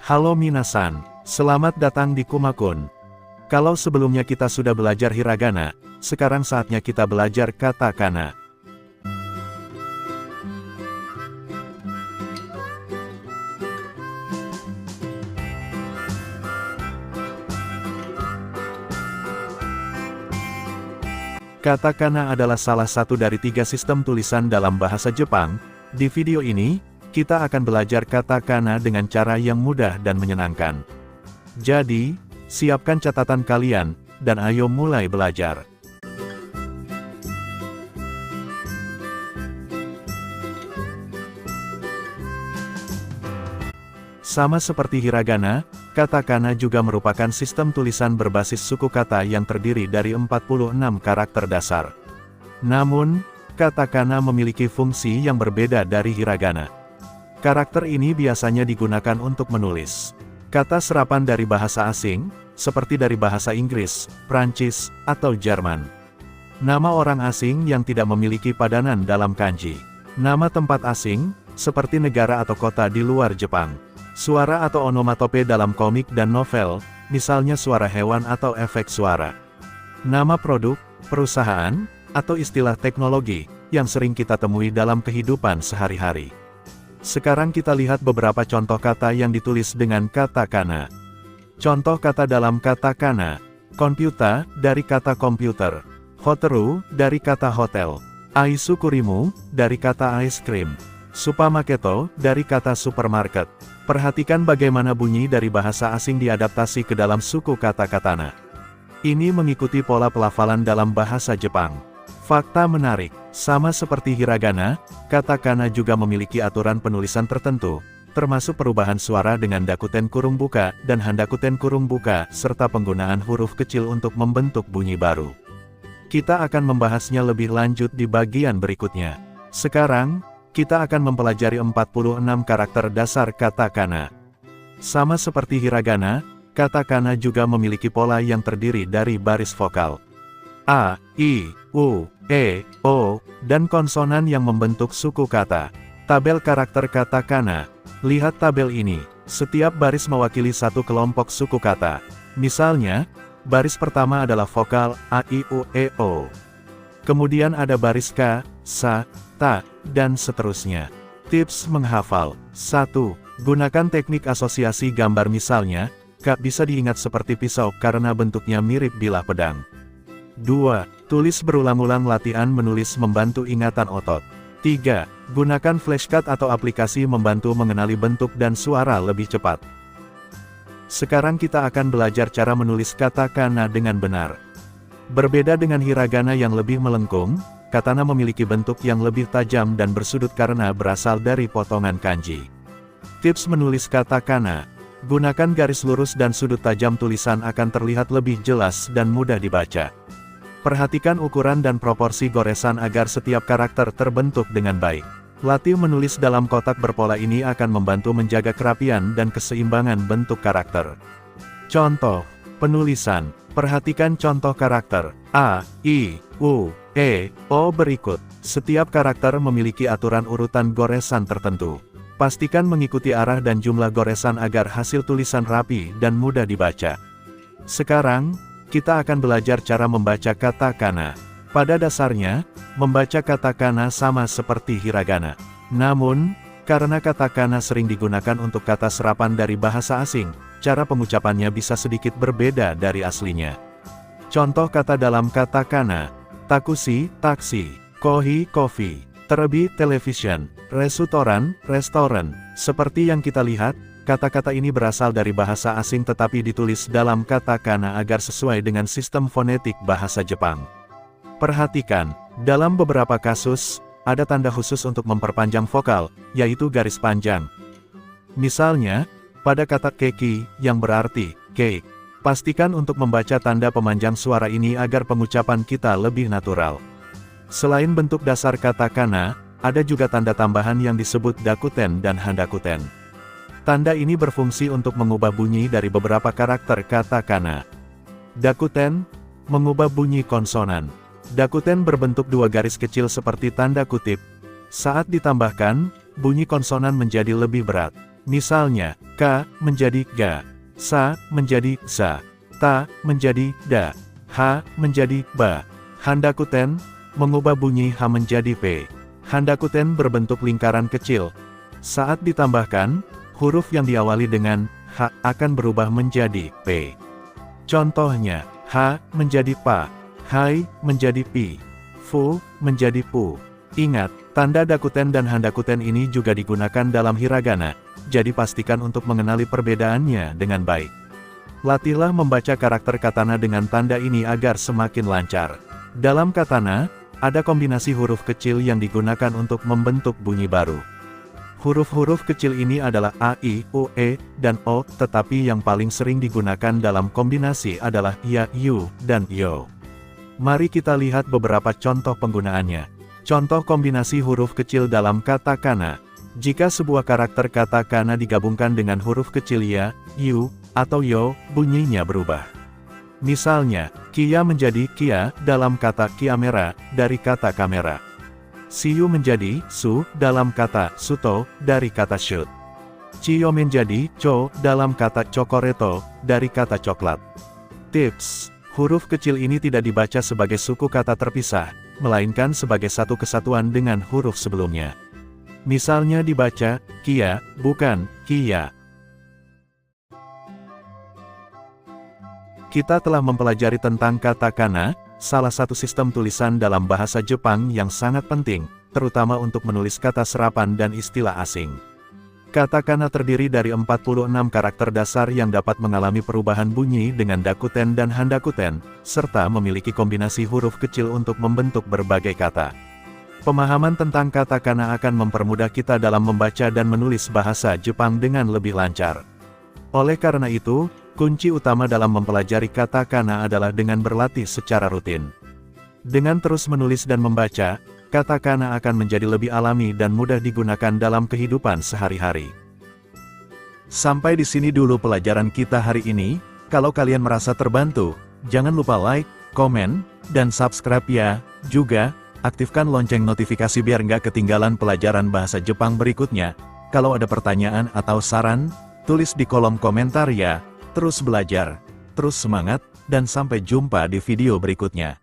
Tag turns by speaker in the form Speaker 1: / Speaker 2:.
Speaker 1: Halo minasan, selamat datang di Kumakun. Kalau sebelumnya kita sudah belajar hiragana, sekarang saatnya kita belajar katakana. Katakana adalah salah satu dari 3 sistem tulisan dalam bahasa Jepang. Di video ini, kita akan belajar katakana dengan cara yang mudah dan menyenangkan. Jadi, siapkan catatan kalian, dan ayo mulai belajar. Sama seperti hiragana, katakana juga merupakan sistem tulisan berbasis suku kata yang terdiri dari 46 karakter dasar. Namun, katakana memiliki fungsi yang berbeda dari hiragana. Karakter ini biasanya digunakan untuk menulis kata serapan dari bahasa asing, seperti dari bahasa Inggris, Prancis, atau Jerman. Nama orang asing yang tidak memiliki padanan dalam kanji. Nama tempat asing, seperti negara atau kota di luar Jepang. Suara atau onomatope dalam komik dan novel, misalnya suara hewan atau efek suara. Nama produk, perusahaan, atau istilah teknologi, yang sering kita temui dalam kehidupan sehari-hari. Sekarang kita lihat beberapa contoh kata yang ditulis dengan katakana. Contoh kata dalam katakana: komputer, dari kata komputer; hoteru, dari kata hotel; aisukurimu, dari kata ice cream; supamaketo, dari kata supermarket. Perhatikan bagaimana bunyi dari bahasa asing diadaptasi ke dalam suku kata katana. Ini mengikuti pola pelafalan dalam bahasa Jepang. Fakta menarik, sama seperti hiragana, katakana juga memiliki aturan penulisan tertentu, termasuk perubahan suara dengan dakuten kurung buka dan handakuten kurung buka, serta penggunaan huruf kecil untuk membentuk bunyi baru. Kita akan membahasnya lebih lanjut di bagian berikutnya. Sekarang, kita akan mempelajari 46 karakter dasar katakana. Sama seperti hiragana, katakana juga memiliki pola yang terdiri dari baris vokal A, I, U, E, O, dan konsonan yang membentuk suku kata. Tabel karakter katakana. Lihat tabel ini, setiap baris mewakili satu kelompok suku kata. Misalnya, baris pertama adalah vokal A, I, U, E, O. Kemudian ada baris K, Sa, Ta, dan seterusnya. Tips menghafal. 1. Gunakan teknik asosiasi gambar, misalnya, K bisa diingat seperti pisau karena bentuknya mirip bilah pedang. 2. Tulis berulang-ulang, latihan menulis membantu ingatan otot. 3. Gunakan flashcard atau aplikasi membantu mengenali bentuk dan suara lebih cepat. Sekarang kita akan belajar cara menulis katakana dengan benar. Berbeda dengan hiragana yang lebih melengkung, katana memiliki bentuk yang lebih tajam dan bersudut karena berasal dari potongan kanji. Tips menulis katakana: gunakan garis lurus dan sudut tajam, tulisan akan terlihat lebih jelas dan mudah dibaca. Perhatikan ukuran dan proporsi goresan agar setiap karakter terbentuk dengan baik. Latih menulis dalam kotak berpola ini akan membantu menjaga kerapian dan keseimbangan bentuk karakter. Contoh penulisan. Perhatikan contoh karakter A, I, U, E, O berikut. Setiap karakter memiliki aturan urutan goresan tertentu. Pastikan mengikuti arah dan jumlah goresan agar hasil tulisan rapi dan mudah dibaca. Sekarang, kita akan belajar cara membaca katakana. Pada dasarnya, membaca katakana sama seperti hiragana. Namun, karena katakana sering digunakan untuk kata serapan dari bahasa asing, cara pengucapannya bisa sedikit berbeda dari aslinya. Contoh kata dalam katakana: takushi, taksi; kohi, kopi; terebi, television; restoran, restoran. Seperti yang kita lihat, kata-kata ini berasal dari bahasa asing tetapi ditulis dalam katakana agar sesuai dengan sistem fonetik bahasa Jepang. Perhatikan, dalam beberapa kasus, ada tanda khusus untuk memperpanjang vokal, yaitu garis panjang. Misalnya, pada kata keki, yang berarti cake. Pastikan untuk membaca tanda pemanjang suara ini agar pengucapan kita lebih natural. Selain bentuk dasar katakana, ada juga tanda tambahan yang disebut dakuten dan handakuten. Tanda ini berfungsi untuk mengubah bunyi dari beberapa karakter katakana. Dakuten, mengubah bunyi konsonan. Dakuten berbentuk dua garis kecil seperti tanda kutip. Saat ditambahkan, bunyi konsonan menjadi lebih berat. Misalnya, ka menjadi ga, sa menjadi za, ta menjadi da, ha menjadi ba. Handakuten mengubah bunyi h menjadi p. Handakuten berbentuk lingkaran kecil. Saat ditambahkan, huruf yang diawali dengan h akan berubah menjadi p. Contohnya, h menjadi pa, hai menjadi pi, fu menjadi pu. Ingat, tanda dakuten dan handakuten ini juga digunakan dalam hiragana, jadi pastikan untuk mengenali perbedaannya dengan baik. Latihlah membaca karakter katana dengan tanda ini agar semakin lancar. Dalam katana, ada kombinasi huruf kecil yang digunakan untuk membentuk bunyi baru. Huruf-huruf kecil ini adalah a, i, u, e, dan o, tetapi yang paling sering digunakan dalam kombinasi adalah ya, yu, dan yo. Mari kita lihat beberapa contoh penggunaannya. Contoh kombinasi huruf kecil dalam katakana. Jika sebuah karakter katakana digabungkan dengan huruf kecil ya, yu, atau yo, bunyinya berubah. Misalnya, kia menjadi kia dalam kata kiamera dari kata kamera. Siyu menjadi su dalam kata suto dari kata shoot. Ciyo menjadi co dalam kata cokoreto dari kata coklat. Tips: huruf kecil ini tidak dibaca sebagai suku kata terpisah, melainkan sebagai satu kesatuan dengan huruf sebelumnya. Misalnya dibaca kia, bukan kia. Kita telah mempelajari tentang katakana, salah satu sistem tulisan dalam bahasa Jepang yang sangat penting, terutama untuk menulis kata serapan dan istilah asing. Katakana terdiri dari 46 karakter dasar yang dapat mengalami perubahan bunyi dengan dakuten dan handakuten, serta memiliki kombinasi huruf kecil untuk membentuk berbagai kata. Pemahaman tentang katakana akan mempermudah kita dalam membaca dan menulis bahasa Jepang dengan lebih lancar. Oleh karena itu, kunci utama dalam mempelajari katakana adalah dengan berlatih secara rutin. Dengan terus menulis dan membaca, katakana akan menjadi lebih alami dan mudah digunakan dalam kehidupan sehari-hari. Sampai di sini dulu pelajaran kita hari ini. Kalau kalian merasa terbantu, jangan lupa like, komen, dan subscribe ya. Juga, aktifkan lonceng notifikasi biar nggak ketinggalan pelajaran bahasa Jepang berikutnya. Kalau ada pertanyaan atau saran, tulis di kolom komentar ya. Terus belajar, terus semangat, dan sampai jumpa di video berikutnya.